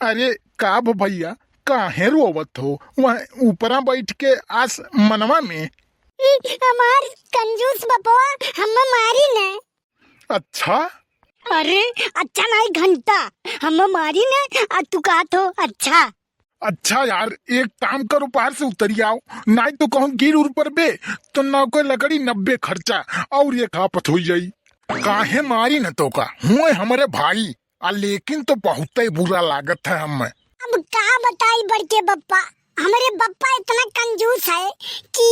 अरे का भैया, काहे रोवत हो? वह ऊपरा बैठ के आस मनवा में। हमार कंजूस बपवा हम मारी न। अच्छा अरे अच्छा नहीं घंटा हम मारी न। तू का तो अच्छा। अच्छा यार, एक काम करो, पार से उतरी आओ, नहीं तो कहूँ गिर उर पर बे तो नौके लकड़ी 90 खर्चा और ये खापत हो जाई। काहे मारी न तो का हुए हमारे भाई, लेकिन तो बहुत ही बुरा लागत है हमें। अब का बताई बड़के बप्पा, हमारे बप्पा इतना कंजूस है कि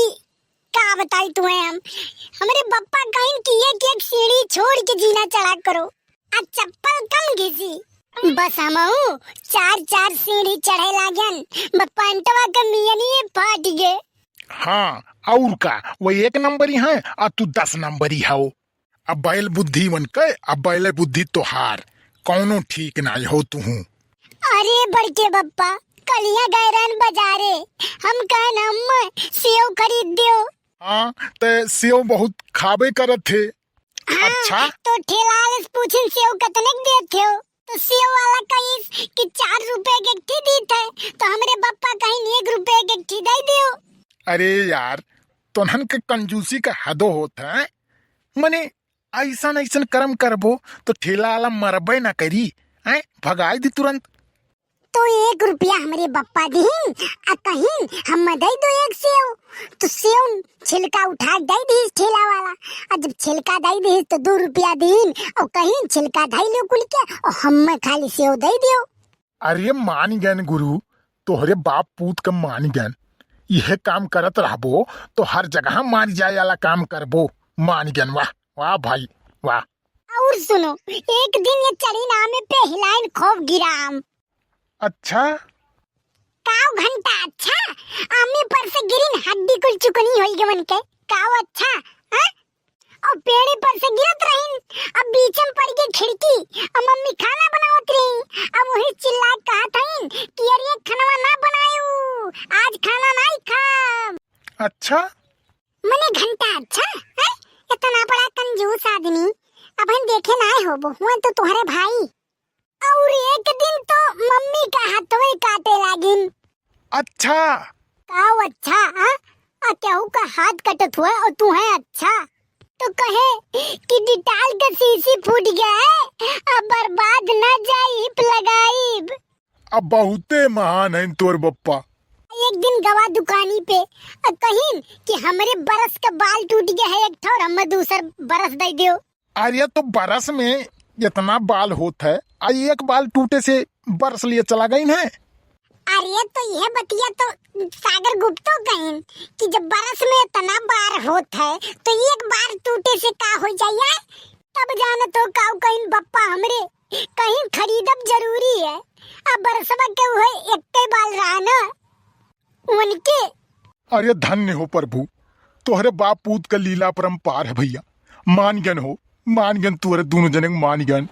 का बताई तुम्हें हम। हमारे बप्पा कहीं की एक सीढ़ी छोड़ के जीना चढ़ा करो, आज चप्पल कम घिसी। बस हम चार सीढ़ी चढ़े लागन बप्पा अंटवा के मियनिए फाट गए। हाँ और का, वो 1 नंबरी है और तू 10 नंबरी हो। अब बैल बुद्धि मन के, अब बैल बुद्धि तो हार कौनो ठीक ना हो तू। अरे बड़के बप्पा, कलिया गए रहन बाजारे, हम कहन हम सेव खरीद दियो। हाँ ते सेव बहुत खाबे करत थे। हाँ, अच्छा तो ठेला वाले से पूछन सेव कितने देते हो, तो सेव वाला कही कि 4 रुपए के ठी दी थे, तो हमारे बप्पा कहीं 1 रुपए के ठी दे दियो। अरे यार, तोहन के कंजूसी का हदो होता है। मने ऐसा ऐसा कर्म करबो तो ठेला वाला मरबे ना करी, हैं भगाई दी तुरंत। तो 1 रुपया हमारे बप्पा दीन आ कहीं हम दे दो 1 सेव, तो सेव छिलका उठा दे दी ठेला वाला, और जब छिलका दे दी तो 2 रुपया दीन और कहीं छिलका दे लो कुल के और हम खाली सेव दे दियो। अरे मान गए गुरु, तोहरे बाप पूत के मान गए, यह काम करत रहबो तो हर जगह मान जाए वाला काम करबो। मान गए, वाह वाह भाई वाह। और सुनो, एक दिन ये चढ़ी नामे पे हिलाइन खूब गिराम। अच्छा काव घंटा अच्छा, आमे पर से गिरिन हड्डी कुल चुकनी होई गवन के काव अच्छा। हां और पेड़े पर से गिरत रहिन, अब बीच में पड़ गई खिड़की, अब मम्मी खाना बनावत रही, अब वही चिल्ला कहत हईन कि अरे खाना ना बनायू, आज खाना नहीं खाम। अच्छा मने घंटा अच्छा है, इतना बड़ा कंजूस आदमी अब हम देखे ना होबो हुआ तो तुम्हारे भाई। और एक दिन तो मम्मी का हाथवे काटे लागिन। अच्छा काव अच्छा आ केहू का हाथ कटत हुआ और तू है अच्छा, तो कहे कि डिटाल का शीशी फूट गया है, अब बर्बाद न जाइब लगाइब। अब बहुते महान है तोर बप्पा। एक दिन गवा दुकानी पे कहीं कि हमारे बरस का बाल टूट गया है एक ठो, हम दूसर बरस दे दियो। अरे तो बरस में इतना बाल होता है, आई एक बाल टूटे से बरस लिए चला गई है। अरे तो यह बतिया तो सागर गुप्तो कहीं कि जब बरस में इतना बार होता है तो एक बार टूटे से का हो जाए, तब जाने तो काऊ कहीं बप्पा हमरे कहीं खरीदब जरूरी है। अब बरसवा के हुए एक बाल रहा ना उनके। अरे धन्य हो प्रभु, तोहरे बाप पूत का लीला परम्पार है भैया। मान गन हो, मान गन तुहरे दोनों जने मान गन।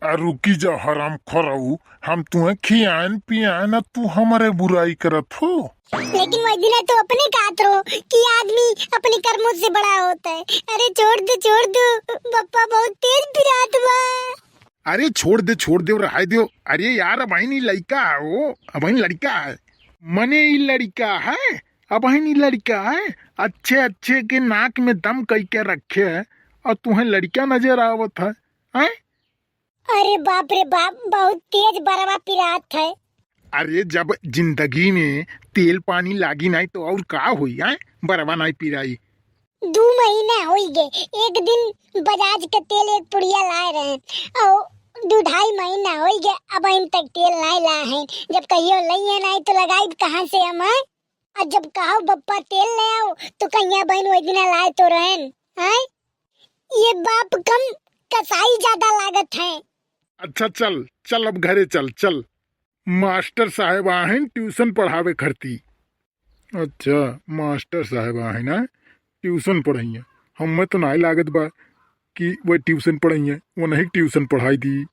रुकी जा हराम खोराऊ, हम तुम्हें खियान पियान तू हमारे बुराई करत हो। लेकिन वही दिन तो अपने कात रो कि आदमी अपने कर्मों से बड़ा होता है। अरे छोड़ दो बप्पा बहुत तेज पिरात बा। अरे छोड़ दे रहा दो। अरे यार अब नहीं लड़का है वो, अब लड़का है, मने ही लड़का है, अब नहीं लड़का है। अच्छे के नाक में दम कई के रखे है और तुम्हें लड़का नजर आवत है, हैं? अरे बाप रे बाप, बहुत तेज बरवा पिरात है। अरे जब जिंदगी में तेल पानी लागी नहीं तो और का हुई है, बरवा नहीं पिराई। 2 महीना हो गए, एक दिन बजाज के तेल एक पुड़िया लाए रहे और 2-2.5 महीना हो गए, अब इन तक तेल नहीं लाए हैं। जब कहियो लइए नहीं तो लगाई कहाँ से हम हैं? और जब कहो बप्पा तेल ले आओ तो कहिया बहन वही दिन लाए तो रहन हैं? ये बाप कम कसाई ज्यादा लागत है। अच्छा चल अब घरे चल। मास्टर साहब आहन ट्यूशन पढ़ावे खरती। अच्छा मास्टर साहब आहन ना ट्यूशन पढ़ाइए, हमें तो नहीं लागत बा कि वह ट्यूशन पढ़ाइए, वो नहीं ट्यूशन पढ़ाई दी।